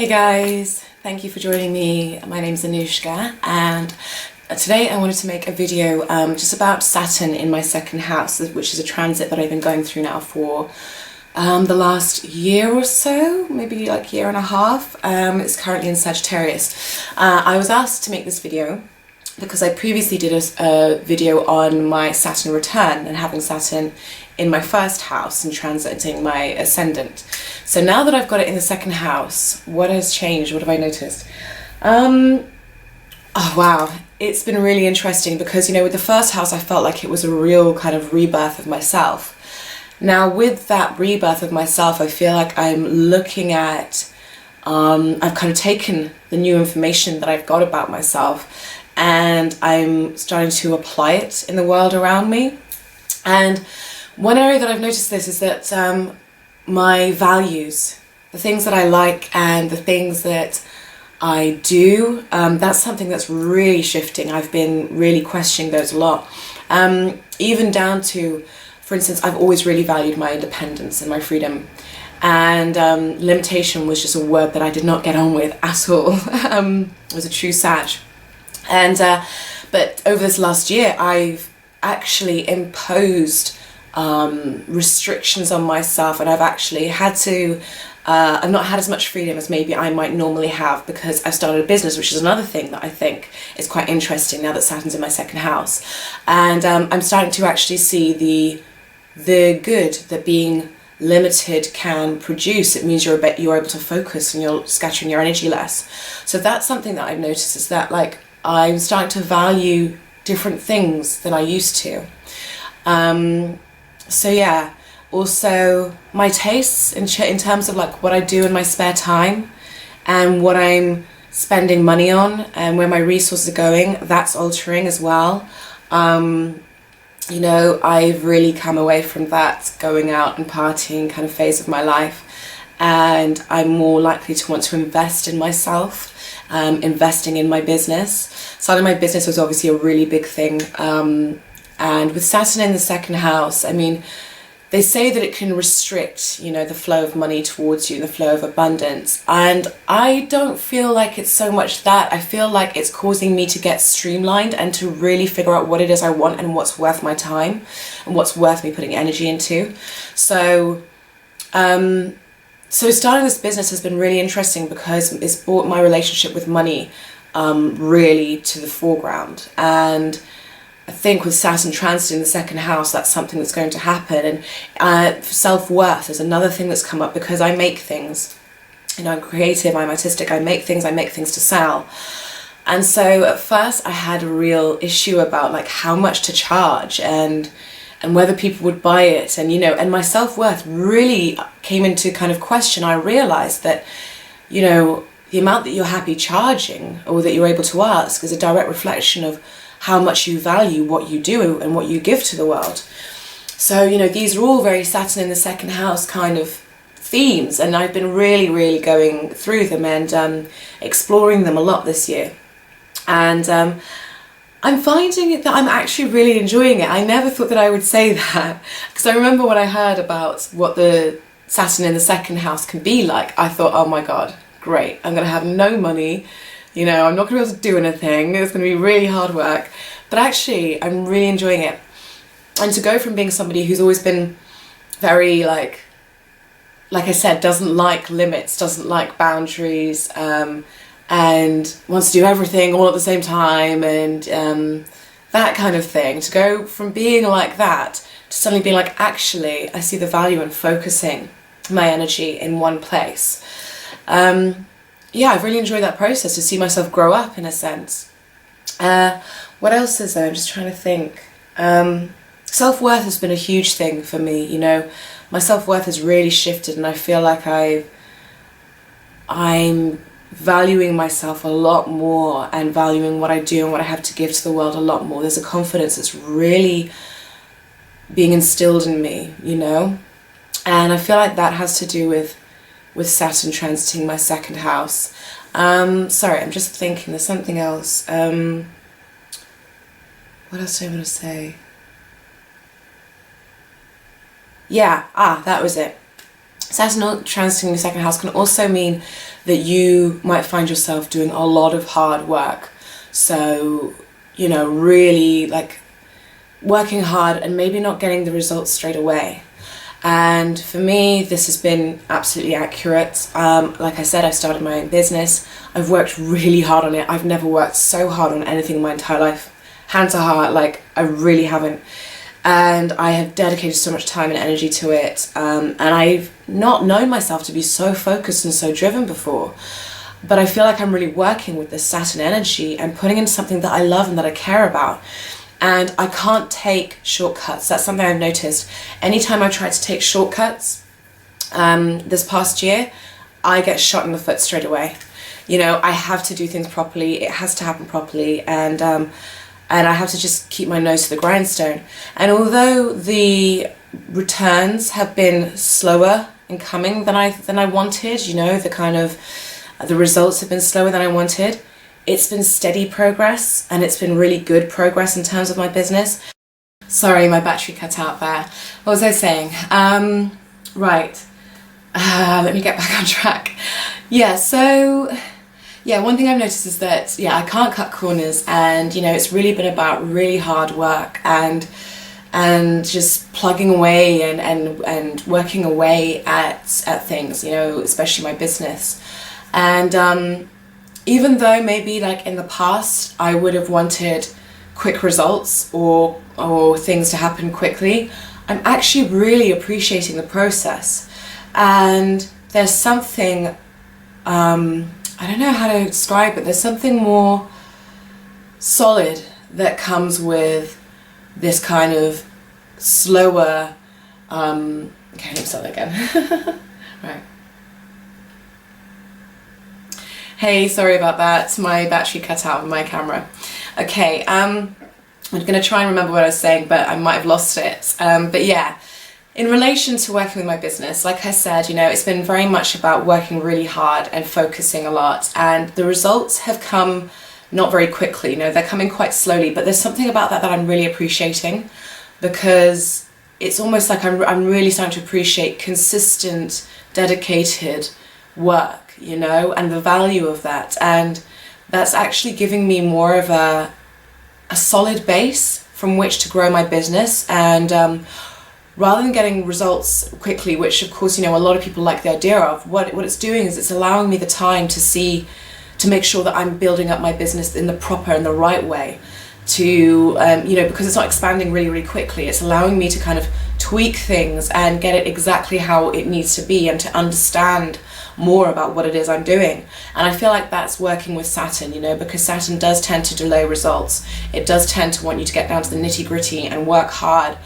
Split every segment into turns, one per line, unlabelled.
Hey guys, thank you for joining me. My name's Anoushka and today I wanted to make a video just about Saturn in my second house, which is a transit that I've been going through now for the last year or so, maybe like year and a half. It's currently in Sagittarius. I was asked to make this video because I previously did a video on my Saturn return and having Saturn in my first house and transiting my ascendant. So now that I've got it in the second house, what has changed? What have I noticed? Oh wow, it's been really interesting because, you know, with the first house I felt like it was a real kind of rebirth of myself. Now with that rebirth of myself, I feel like I'm looking at, I've kind of taken the new information that I've got about myself and I'm starting to apply it in the world around me. And one area that I've noticed this is that my values, the things that I like and the things that I do, that's something that's really shifting. I've been really questioning those a lot. Even down to, for instance, I've always really valued my independence and my freedom. And limitation was just a word that I did not get on with at all. I was a true Sag. And but over this last year, I've actually imposed restrictions on myself, and I've actually had to I've not had as much freedom as maybe I might normally have because I've started a business, which is another thing that I think is quite interesting now that Saturn's in my second house. And I'm starting to actually see the good that being limited can produce. It means you're able to focus and you're scattering your energy less. So that's something that I've noticed, is that like I'm starting to value different things than I used to. So yeah, also my tastes in terms of like what I do in my spare time and what I'm spending money on and where my resources are going, that's altering as well. You know, I've really come away from that going out and partying kind of phase of my life, and I'm more likely to want to invest in myself, investing in my business. Starting my business was obviously a really big thing. And with Saturn in the second house, I mean, they say that it can restrict, you know, the flow of money towards you, the flow of abundance. And I don't feel like it's so much that. I feel like it's causing me to get streamlined and to really figure out what it is I want and what's worth my time and what's worth me putting energy into. So, so starting this business has been really interesting because it's brought my relationship with money really to the foreground. And I think with Saturn transiting the second house, that's something that's going to happen. And self-worth is another thing that's come up because I make things. You know, I'm creative, I'm artistic, I make things to sell. And so at first I had a real issue about like how much to charge and whether people would buy it. And, you know, and my self-worth really came into kind of question. I realized that, you know, the amount that you're happy charging or that you're able to ask is a direct reflection of how much you value what you do and what you give to the world. So, you know, these are all very Saturn in the second house kind of themes, and I've been really going through them and exploring them a lot this year. And I'm finding it that I'm actually really enjoying it. I never thought that I would say that, because I remember when I heard about what the Saturn in the second house can be like, I thought, oh my God, great, I'm gonna have no money. You know, I'm not going to be able to do anything, it's going to be really hard work. But actually, I'm really enjoying it. And to go from being somebody who's always been very, like I said, doesn't like limits, doesn't like boundaries, and wants to do everything all at the same time, and that kind of thing. To go from being like that to suddenly being like, actually, I see the value in focusing my energy in one place. Yeah, I've really enjoyed that process, to see myself grow up in a sense. What else is there? I'm just trying to think. Self-worth has been a huge thing for me, you know. My self-worth has really shifted, and I feel like I'm valuing myself a lot more and valuing what I do and what I have to give to the world a lot more. There's a confidence that's really being instilled in me, you know. And I feel like that has to do with Saturn transiting my second house. Sorry, I'm just thinking, there's something else. What else do I want to say? Yeah, that was it. Saturn transiting your second house can also mean that you might find yourself doing a lot of hard work. So, you know, really like working hard and maybe not getting the results straight away. And for me, this has been absolutely accurate. Like I said, I started my own business. I've worked really hard on it. I've never worked so hard on anything in my entire life. Hand to heart, like I really haven't. And I have dedicated so much time and energy to it. And I've not known myself to be so focused and so driven before. But I feel like I'm really working with this Saturn energy and putting in something that I love and that I care about. And I can't take shortcuts. That's something I've noticed. Anytime I try to take shortcuts this past year, I get shot in the foot straight away. You know, I have to do things properly. It has to happen properly. And I have to just keep my nose to the grindstone. And although the returns have been slower in coming than I wanted, you know, the results have been slower than I wanted, it's been steady progress, and it's been really good progress in terms of my business. Sorry, my battery cut out there. What was I saying? Right. Let me get back on track. Yeah, so yeah, one thing I've noticed is that, yeah, I can't cut corners, and, you know, it's really been about really hard work and just plugging away and working away at things, you know, especially my business. And even though maybe like in the past I would have wanted quick results or things to happen quickly, I'm actually really appreciating the process. And there's something, I don't know how to describe it, there's something more solid that comes with this kind of slower, okay, let me start again. Right. Hey, sorry about that, my battery cut out of my camera. Okay, I'm gonna try and remember what I was saying, but I might have lost it. But yeah, in relation to working with my business, like I said, you know, it's been very much about working really hard and focusing a lot, and the results have come not very quickly, you know, they're coming quite slowly, but there's something about that I'm really appreciating, because it's almost like I'm really starting to appreciate consistent, dedicated work, you know, and the value of that. And that's actually giving me more of a solid base from which to grow my business. And rather than getting results quickly, which of course, you know, a lot of people like the idea of, what it's doing is it's allowing me the time to make sure that I'm building up my business in the proper and the right way, to you know, because it's not expanding really, really quickly. It's allowing me to kind of tweak things and get it exactly how it needs to be, and to understand more about what it is I'm doing. And I feel like that's working with Saturn, you know, because Saturn does tend to delay results. It does tend to want you to get down to the nitty-gritty and work hard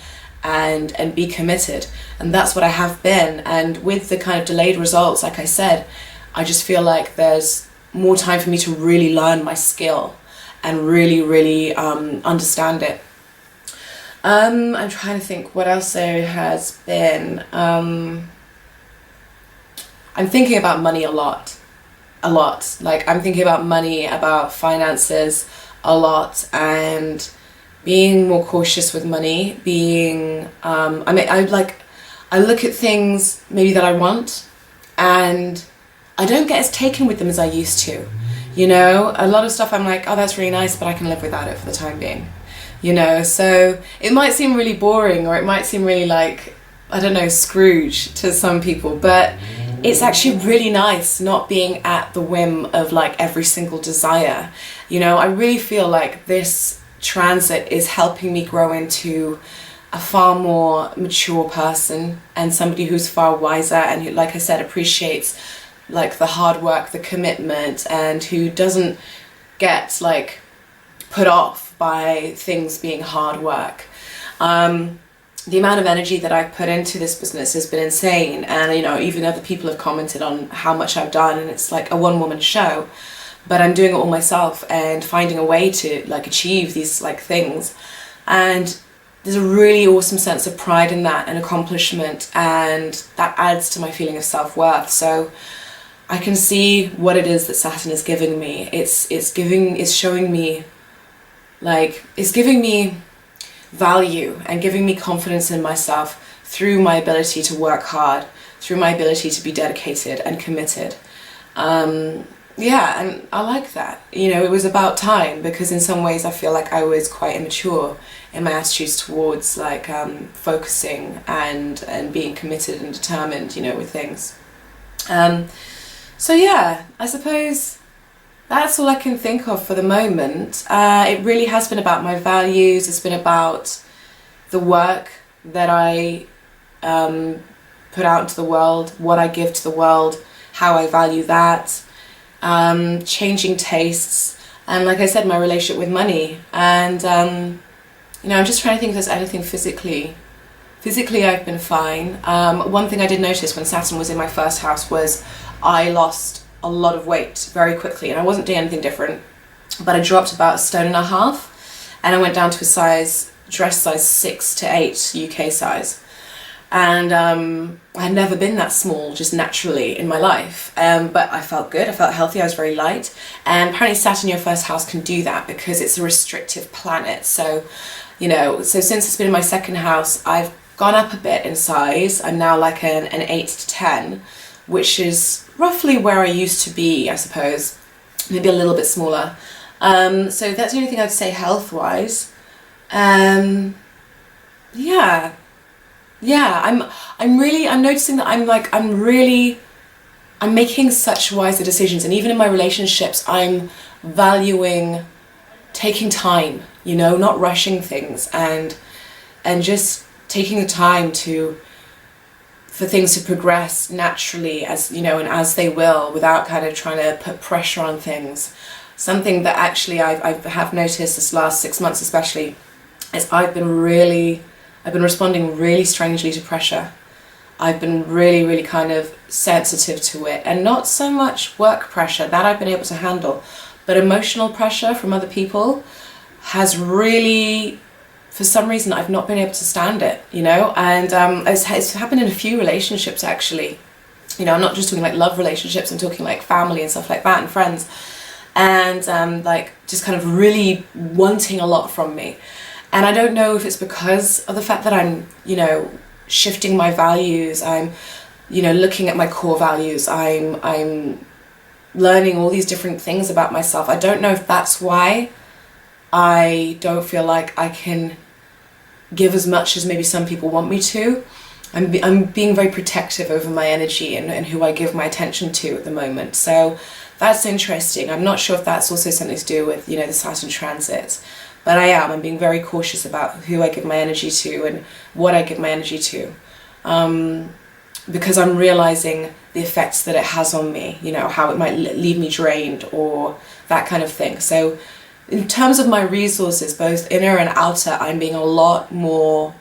and be committed. And that's what I have been. And with the kind of delayed results, like I said, I just feel like there's more time for me to really learn my skill and really, really understand it. I'm trying to think what else there has been. I'm thinking about money a lot. Like, I'm thinking about money, about finances a lot, and being more cautious with money, being, I look at things maybe that I want, and I don't get as taken with them as I used to. You know, a lot of stuff I'm like, oh, that's really nice, but I can live without it for the time being. You know, so it might seem really boring, or it might seem really like, I don't know, Scrooge to some people, but it's actually really nice not being at the whim of like every single desire. You know, I really feel like this transit is helping me grow into a far more mature person, and somebody who's far wiser, and who, like I said, appreciates like the hard work, the commitment, and who doesn't get like put off by things being hard work. The amount of energy that I've put into this business has been insane, and you know, even other people have commented on how much I've done, and it's like a one-woman show, but I'm doing it all myself and finding a way to like achieve these like things. And there's a really awesome sense of pride in that and accomplishment, and that adds to my feeling of self-worth. So I can see what it is that Saturn is giving me. It's showing me, like, it's giving me value and giving me confidence in myself through my ability to work hard, through my ability to be dedicated and committed. Yeah, and I like that. You know, it was about time, because in some ways I feel like I was quite immature in my attitudes towards like focusing and being committed and determined, you know, with things. So yeah, I suppose that's all I can think of for the moment. It really has been about my values. It's been about the work that I put out into the world, what I give to the world, how I value that. Changing tastes, and like I said, my relationship with money, and you know, I'm just trying to think if there's anything physically I've been fine. One thing I did notice when Saturn was in my first house was I lost a lot of weight very quickly, and I wasn't doing anything different, but I dropped about 1.5 stone, and I went down to a dress size 6 to 8 UK size. And I'd never been that small just naturally in my life, but I felt good, I felt healthy, I was very light. And apparently Saturn in your first house can do that because it's a restrictive planet. So, you know, so since it's been in my second house, I've gone up a bit in size. I'm now like an 8 to 10, which is roughly where I used to be, I suppose, maybe a little bit smaller. So that's the only thing I'd say health-wise. Yeah, I'm noticing that I'm making such wiser decisions, and even in my relationships, I'm valuing taking time, you know, not rushing things, and just taking the time for things to progress naturally, as you know, and as they will, without kind of trying to put pressure on things. Something that actually I have noticed this last 6 months especially is I've been responding really strangely to pressure. I've been really kind of sensitive to it, and not so much work pressure, that I've been able to handle, but emotional pressure from other people has really, for some reason, I've not been able to stand it, you know, and it's happened in a few relationships actually. You know, I'm not just talking like love relationships, I'm talking like family and stuff like that, and friends, and like just kind of really wanting a lot from me. And I don't know if it's because of the fact that I'm, you know, shifting my values, I'm, you know, looking at my core values, I'm learning all these different things about myself. I don't know if that's why I don't feel like I can give as much as maybe some people want me to. I'm being very protective over my energy and who I give my attention to at the moment. So that's interesting. I'm not sure if that's also something to do with, you know, the Saturn transit. But I'm being very cautious about who I give my energy to and what I give my energy to. Because I'm realizing the effects that it has on me, you know, how it might leave me drained or that kind of thing. So in terms of my resources, both inner and outer, I'm being a lot more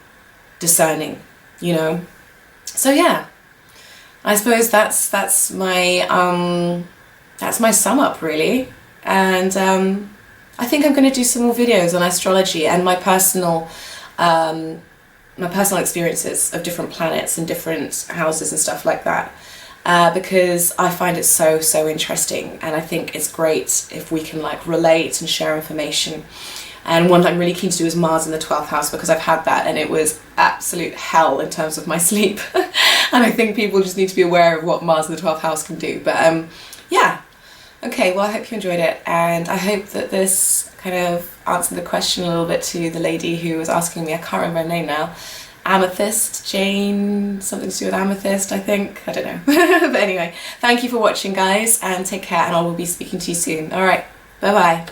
discerning, you know. So yeah, I suppose that's my sum up really. And I think I'm going to do some more videos on astrology and my personal experiences of different planets and different houses and stuff like that, because I find it so interesting, and I think it's great if we can like relate and share information. And one I'm really keen to do is Mars in the 12th house, because I've had that and it was absolute hell in terms of my sleep. And I think people just need to be aware of what Mars in the 12th house can do. But yeah. Okay, well I hope you enjoyed it, and I hope that this kind of answered the question a little bit to the lady who was asking me, I can't remember her name now, Amethyst, Jane, something to do with amethyst, I think, I don't know. But anyway, thank you for watching guys, and take care, and I will be speaking to you soon. Alright, bye bye.